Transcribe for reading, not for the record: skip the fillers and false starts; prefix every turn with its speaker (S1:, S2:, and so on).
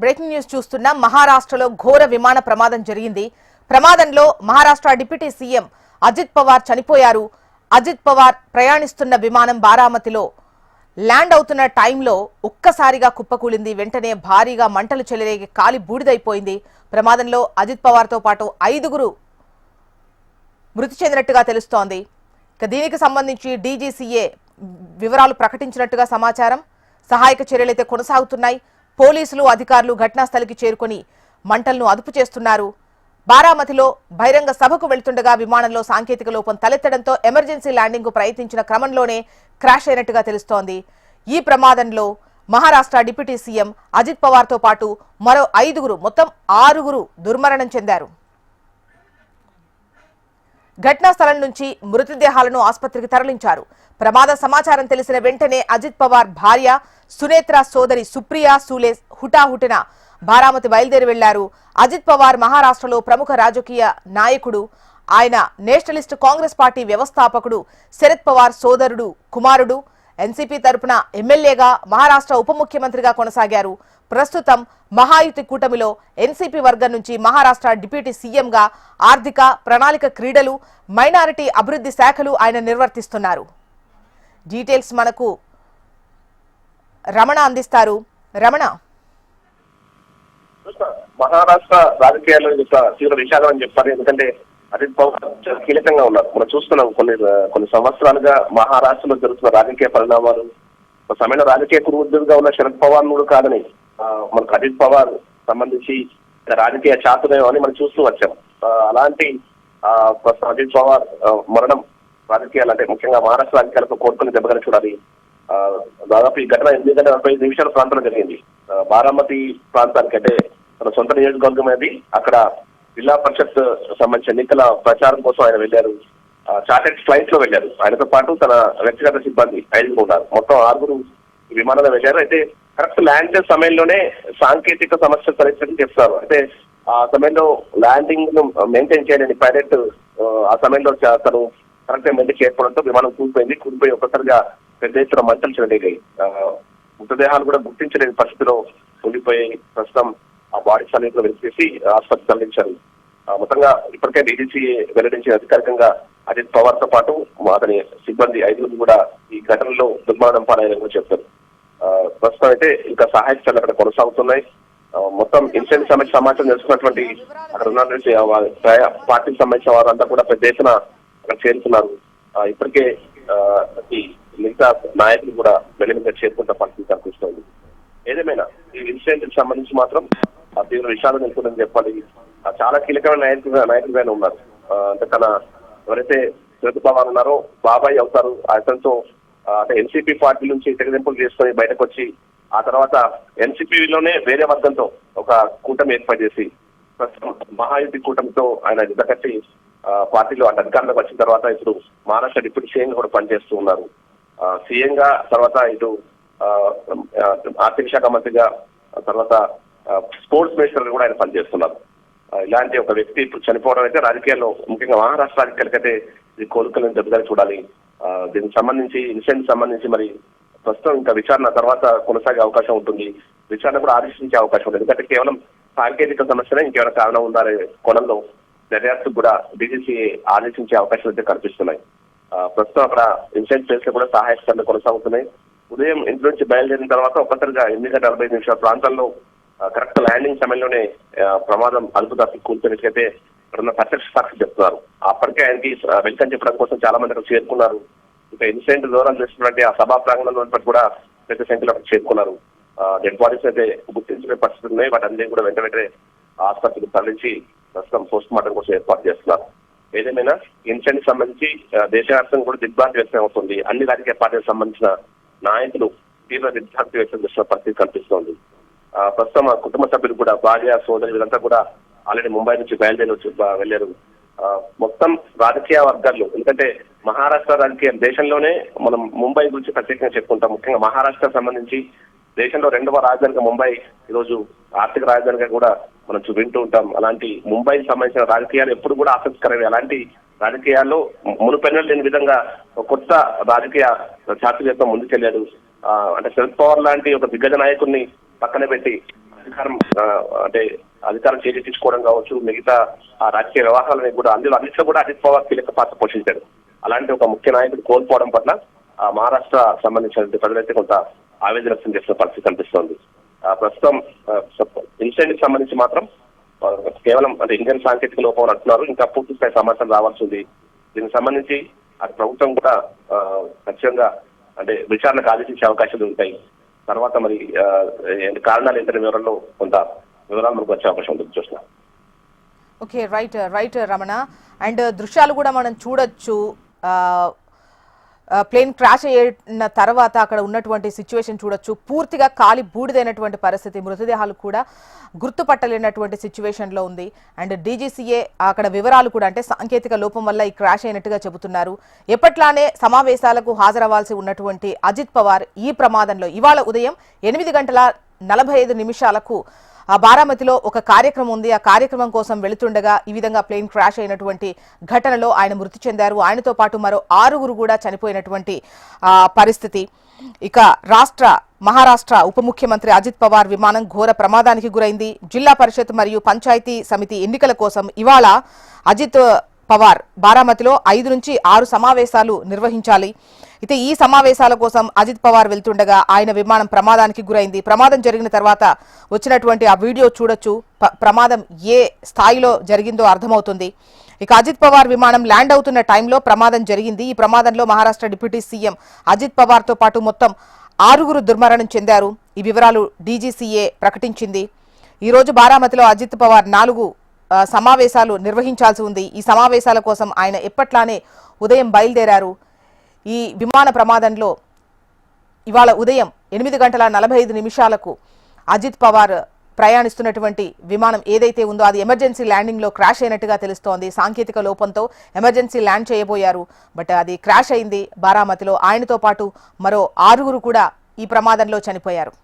S1: Breaking news చూస్తున్నాం. మహారాష్ట్రలో ఘోర విమాన ప్రమాదం జరిగింది. ప్రమాదంలో మహారాష్ట్ర డిప్యూటీ సీఎం అజిత్ పవార్ చనిపోయారు. అజిత్ పవార్ ప్రయాణిస్తున్న విమానం బారామతిలో ల్యాండ్ అవుతున్న టైంలో ఒక్కసారిగా కుప్పకూలింది. వెంటనే భారీగా మంటలు చెలరేగి కాలి బూడిదైపోయింది. ప్రమాదంలో అజిత్ పవార్తో పాటు 5గురు మృతి చెందినట్టుగా తెలుస్తోంది. ఇక దీనికి సంబంధించి డీజీసీఏ వివరాలు ప్రకటించినట్టుగా సమాచారం. సహాయక చర్యలైతే కొనసాగుతున్నాయి. పోలీసులు అధికారులు ఘటనా స్థలికి చేరుకొని మంటలను అదుపు చేస్తున్నారు. బారామతిలో బహిరంగ సభకు వెళ్తుండగా విమానంలో సాంకేతిక లోపం తలెత్తడంతో ఎమర్జెన్సీ ల్యాండింగ్ కు ప్రయత్నించిన క్రమంలోనే క్రాష్ అయినట్టుగా తెలుస్తోంది. ఈ ప్రమాదంలో మహారాష్ట్ర డిప్యూటీ సీఎం అజిత్ పవార్ తో పాటు మరో 5గురు మొత్తం 6గురు దుర్మరణం చెందారు. ఘటనా స్థలం నుంచి మృతదేహాలను ఆసుపత్రికి తరలించారు. ప్రమాద సమాచారం తెలిసిన వెంటనే అజిత్ పవార్ భార్య సునేత్ర సోదరి సుప్రియా సూలే హుటాహుటిన బారామతి బయలుదేరి వెళ్లారు. అజిత్ పవార్ మహారాష్ట్రలో ప్రముఖ రాజకీయ నాయకుడు. ఆయన నేషనలిస్ట్ కాంగ్రెస్ పార్టీ వ్యవస్థాపకుడు. శరద్ పవార్ సోదరుడు కుమారుడు. ఎన్సీపీ తరపున ఎమ్మెల్యేగా మహారాష్ట్ర ఉప ముఖ్యమంత్రిగా కొనసాగారు. ప్రస్తుతం మహాయుతి కూటమిలో ఎన్సీపీ వర్గం నుంచి మహారాష్ట్ర డిప్యూటీ సీఎంగా ఆర్థిక, ప్రణాళిక, క్రీడలు, మైనారిటీ అభివృద్ధి శాఖలు ఆయన నిర్వర్తిస్తున్నారు. డీటెయిల్స్ మనకు రమణ అందిస్తారు. రమణ,
S2: మహారాష్ట్ర రాజకీయాల్లో తీవ్ర విషాదం అని చెప్పాలి. ఎందుకంటే అజిత్ పవార్ చాలా కీలకంగా ఉన్నారు. మనం చూస్తున్నాం కొన్ని సంవత్సరాలుగా మహారాష్ట్రలో జరుగుతున్న రాజకీయ పరిణామాలు. ఒక సమయంలో రాజకీయ కురువృద్ధులుగా ఉన్న శరద్ పవార్ కూడా కాదని మనకు అజిత్ పవార్ సంబంధించి రాజకీయ చాతుర్యం అని మనం చూస్తూ వచ్చాం. అలాంటి అజిత్ పవార్ మరణం రాజకీయాలు అంటే ముఖ్యంగా మహారాష్ట్ర రాజకీయాలకు కోరుకుని దెబ్బగా చూడాలి. దాదాపు ఈ ఘటన 8 గంటల 45 నిమిషాల ప్రాంతంలో జరిగింది. బారామతి ప్రాంతానికి అంటే తన సొంత నియోజకవర్గం అది. అక్కడ జిల్లా పరిషత్ సంబంధించిన ఎన్నికల ప్రచారం కోసం ఆయన వెళ్లారు. చార్టెడ్ ఫ్లైట్ లో వెళ్లారు. ఆయనతో పాటు తన వ్యక్తిగత సిబ్బంది 5గురు ఉన్నారు. మొత్తం 6గురు విమానంలో వెళ్లారు. అయితే కరెక్ట్ ల్యాండ్ సమయంలోనే సాంకేతిక సమస్య తలెత్తని చెప్తారు. అయితే ఆ సమయంలో ల్యాండింగ్ ను మెయింటైన్ చేయలేని పైలట్ ఆ సమయంలో తను కరెక్ట్ గా మెయింటైన్ చేయకపోవడంతో విమానం కూలిపోయి ఒక్కసారిగా పెద్ద ఎత్తున మంటలు చెలరేగాయి. మృతదేహాలు కూడా గుర్తించలేని పరిస్థితిలో ఉండిపోయి ప్రస్తుతం ఆ బాడీ సమీపంలో వెలిచేసి ఆసుపత్రి తరలించారు. మొత్తంగా ఇప్పటికే డీజీసీ వెల్లడించిన అధికారికంగా అజిత్ పవార్ తో పాటు అతని సిబ్బంది 5గురు కూడా ఈ ఘటనలో దుర్మరణం పాలైన కూడా చెప్తారు. ప్రస్తుతం అయితే ఇంకా సహాయక చర్యలు అక్కడ కొనసాగుతున్నాయి. మొత్తం ఇన్సిడెంట్ సంబంధించిన సమాచారం తెలుసుకున్నటువంటి అక్కడ ఉన్న పార్టీకి సంబంధించిన వారంతా కూడా పెద్ద ఎత్తున అక్కడ చేరుతున్నారు. ఇప్పటికే ఈ మిగతా నాయకులు కూడా వెళ్లిగా చేరుకుంటున్న పరిస్థితి కనిపిస్తోంది. ఏదేమైనా ఈ ఇన్సిడెంట్ సంబంధించి మాత్రం తీవ్ర విషాదం నిలుపుతుందని చెప్పాలి. చాలా కీలకమైన నాయకులుగానే ఉన్నారు. అంటే తన ఎవరైతే శరద్ పవార్ ఉన్నారో బాబాయ్ అవుతారు. అతనితో అంటే ఎన్సీపీ పార్టీ నుంచి తెగదెంపులు చేసుకొని బయటకు వచ్చి ఆ తర్వాత ఎన్సీపీలోనే వేరే వర్గంతో ఒక కూటమి ఏర్పాటు చేసి ప్రస్తుతం మహాయుతి కూటమితో ఆయన జతకట్టి పార్టీలో అధికారంలోకి వచ్చిన తర్వాత ఇప్పుడు మహారాష్ట్ర డిప్యూటీ సీఎం కూడా పనిచేస్తూ ఉన్నారు. సీఎం గా తర్వాత ఇటు ఆర్థిక శాఖ మంత్రిగా తర్వాత స్పోర్ట్స్ మినిస్టర్ కూడా ఆయన పనిచేస్తున్నారు. ఇలాంటి ఒక వ్యక్తి ఇప్పుడు చనిపోవడం అయితే రాజకీయాల్లో ముఖ్యంగా మహారాష్ట్ర రాజకీయాలకైతే ఇది కోలుకలను దెబ్బగా చూడాలి. దీనికి సంబంధించి ఇన్సిడెంట్ సంబంధించి మరి ప్రస్తుతం ఇంకా విచారణ తర్వాత కొనసాగే అవకాశం ఉంటుంది. విచారణ కూడా ఆదేశించే అవకాశం ఉంటుంది. ఎందుకంటే కేవలం సాంకేతిక సమస్యనే ఇంకేమైనా కారణం ఉందా అనే కోణంలో దర్యాప్తు కూడా డీజీసీ ఆదేశించే అవకాశాలు అయితే కనిపిస్తున్నాయి. ప్రస్తుతం అక్కడ ఇన్సిడెంట్ ప్లేస్ లో కూడా సహాయక చర్యలు కొనసాగుతున్నాయి. ఉదయం ఇంటి నుంచి బయలుదేరిన తర్వాత ఒక్కసారిగా 8 గంటల 45 నిమిషాల ప్రాంతాల్లో కరెక్ట్ ల్యాండింగ్ సమయంలోనే ప్రమాదం అదుపు తప్పి కూర్చొనికైతే ఇక్కడ ఉన్న ప్రత్యక్ష సాక్షి చెప్తున్నారు. అప్పటికే ఆయనకి వెల్కమ్ చెప్పడం కోసం చాలా మంది అక్కడ చేరుకున్నారు. ఇంకా ఇన్సిడెంట్ దూరం చేస్తున్నట్టు ఆ సభా ప్రాంగణంలో కూడా పెద్ద సంఖ్యలో అక్కడ చేరుకున్నారు. డెడ్ బాడీస్ అయితే గుర్తించే పరిస్థితులు ఉన్నాయి. వాటి అన్ని కూడా వెంటనే ఆసుపత్రికి తరలించి ప్రస్తుతం పోస్ట్ మార్టం కోసం ఏర్పాటు చేస్తున్నారు. ఏదేమైనా ఇన్సిడెంట్ సంబంధించి దేశవ్యాప్తంగా కూడా దిగ్భ్రాంతి వ్యక్తం అవుతుంది. అన్ని రాజకీయ పార్టీలకు సంబంధించిన నాయకులు తీవ్ర దిగ్భ్రాంతి వ్యక్తం చేస్తున్న పరిస్థితి కనిపిస్తోంది. ప్రస్తుతం ఆ కుటుంబ సభ్యులు కూడా భార్య సోదరి వీరంతా కూడా ఆల్రెడీ ముంబై నుంచి బయలుదేరి వెళ్లారు. మొత్తం రాజకీయ వర్గాల్లో ఎందుకంటే మహారాష్ట్ర రాజకీయం దేశంలోనే మనం ముంబై గురించి ప్రత్యేకంగా చెప్పుకుంటాం. ముఖ్యంగా మహారాష్ట్ర సంబంధించి దేశంలో 2వ రాజధానిగా ముంబై ఈరోజు ఆర్థిక రాజధానిగా కూడా మనం వింటూ ఉంటాం. అలాంటి ముంబైకి సంబంధించిన రాజకీయాలు ఎప్పుడు కూడా ఆసక్తికరమే. అలాంటి రాజకీయాల్లో మునుపెన్నలు లేని విధంగా కొత్త రాజకీయ చాతుర్యంతో ముందుకెళ్లాడు. అంటే శరద్ పవార్ లాంటి ఒక దిగ్గజ నాయకుడిని పక్కన పెట్టి అధికారం అంటే అధికారం చేజిక్కించుకోవడం కావచ్చు, మిగతా ఆ రాజకీయ వ్యవహారాలని కూడా అన్నింటిలో కూడా అజిత్ పవార్ కీలక పాత్ర పోషించాడు. అలాంటి ఒక ముఖ్య నాయకుడు కోల్పోవడం పట్ల మహారాష్ట్ర సంబంధించిన ప్రజలైతే కొంత ఆవేదన వ్యక్తం చేసిన పరిస్థితి కనిపిస్తోంది. ప్రస్తుతం ఇన్సిడెంట్ కి సంబంధించి మాత్రం కేవలం అంటే ఇండియన్ సాంకేతిక లోపం అంటున్నారు. ఇంకా పూర్తి స్థాయి సమాచారం రావాల్సి ఉంది. దీనికి సంబంధించి అటు ప్రభుత్వం కూడా ఖచ్చితంగా అంటే విచారణకు ఆదేశించే అవకాశాలు ఉంటాయి. తర్వాత మరి కారణాలు ఏంటనే వివరాల్లో కొంత వివరాలు మనకు వచ్చే అవకాశం ఉంటుంది. చూస్తున్నాం.
S1: Okay, right Ramana. అండ్ దృశ్యాలు కూడా మనం చూడొచ్చు. ప్లేన్ క్రాష్ అయిన తర్వాత అక్కడ ఉన్నటువంటి సిచ్యువేషన్ చూడొచ్చు. పూర్తిగా కాలి బూడిదైనటువంటి పరిస్థితి, మృతదేహాలు కూడా గుర్తుపట్టలేనటువంటి సిచ్యువేషన్లో ఉంది. అండ్ డీజీసీఏ అక్కడ వివరాలు కూడా అంటే సాంకేతిక లోపం వల్ల ఈ క్రాష్ అయినట్టుగా చెబుతున్నారు. ఎప్పట్లానే సమావేశాలకు హాజరవ్వాల్సి ఉన్నటువంటి అజిత్ పవార్ ఈ ప్రమాదంలో ఇవాళ ఉదయం 8:45 బారామతిలో ఒక కార్యక్రమం ఉంది. ఆ కార్యక్రమం కోసం వెళుతుండగా ఈ విధంగా ప్లేన్ క్రాష్ అయినటువంటి ఘటనలో ఆయన మృతి చెందారు. ఆయనతో పాటు మరో 6 కూడా చనిపోయినటువంటి పరిస్థితి. ఇక మహారాష్ట్ర ఉప ముఖ్యమంత్రి అజిత్ పవార్ విమానం ఘోర ప్రమాదానికి గురైంది. జిల్లా పరిషత్ మరియు పంచాయతీ సమితి ఎన్నికల కోసం ఇవాళ అజిత్ పవార్ బారామతిలో 5 నుంచి 6 సమావేశాలు నిర్వహించాలి. అయితే ఈ సమావేశాల కోసం అజిత్ పవార్ వెళ్తుండగా ఆయన విమానం ప్రమాదానికి గురైంది. ప్రమాదం జరిగిన తర్వాత వచ్చినటువంటి ఆ వీడియో చూడొచ్చు. ప్రమాదం ఏ స్థాయిలో జరిగిందో అర్థమవుతుంది. ఇక అజిత్ పవార్ విమానం ల్యాండ్ అవుతున్న టైంలో ప్రమాదం జరిగింది. ఈ ప్రమాదంలో మహారాష్ట్ర డిప్యూటీ సీఎం అజిత్ పవార్ తో పాటు మొత్తం 6 దుర్మరణం చెందారు. ఈ వివరాలు డీజీసీఏ ప్రకటించింది. ఈ రోజు బారామతిలో అజిత్ పవార్ 4 సమావేశాలు నిర్వహించాల్సి ఉంది. ఈ సమావేశాల కోసం ఆయన ఎప్పట్లానే ఉదయం బయలుదేరారు. ఈ విమాన ప్రమాదంలో ఇవాళ ఉదయం 8:45 అజిత్ పవార్ ప్రయాణిస్తున్నటువంటి విమానం ఏదైతే ఉందో అది ఎమర్జెన్సీ ల్యాండింగ్ లో క్రాష్ అయినట్టుగా తెలుస్తోంది. సాంకేతిక లోపంతో ఎమర్జెన్సీ ల్యాండ్ చేయబోయారు. బట్ అది క్రాష్ అయింది బారామతిలో. ఆయనతో పాటు మరో 6 కూడా ఈ ప్రమాదంలో చనిపోయారు.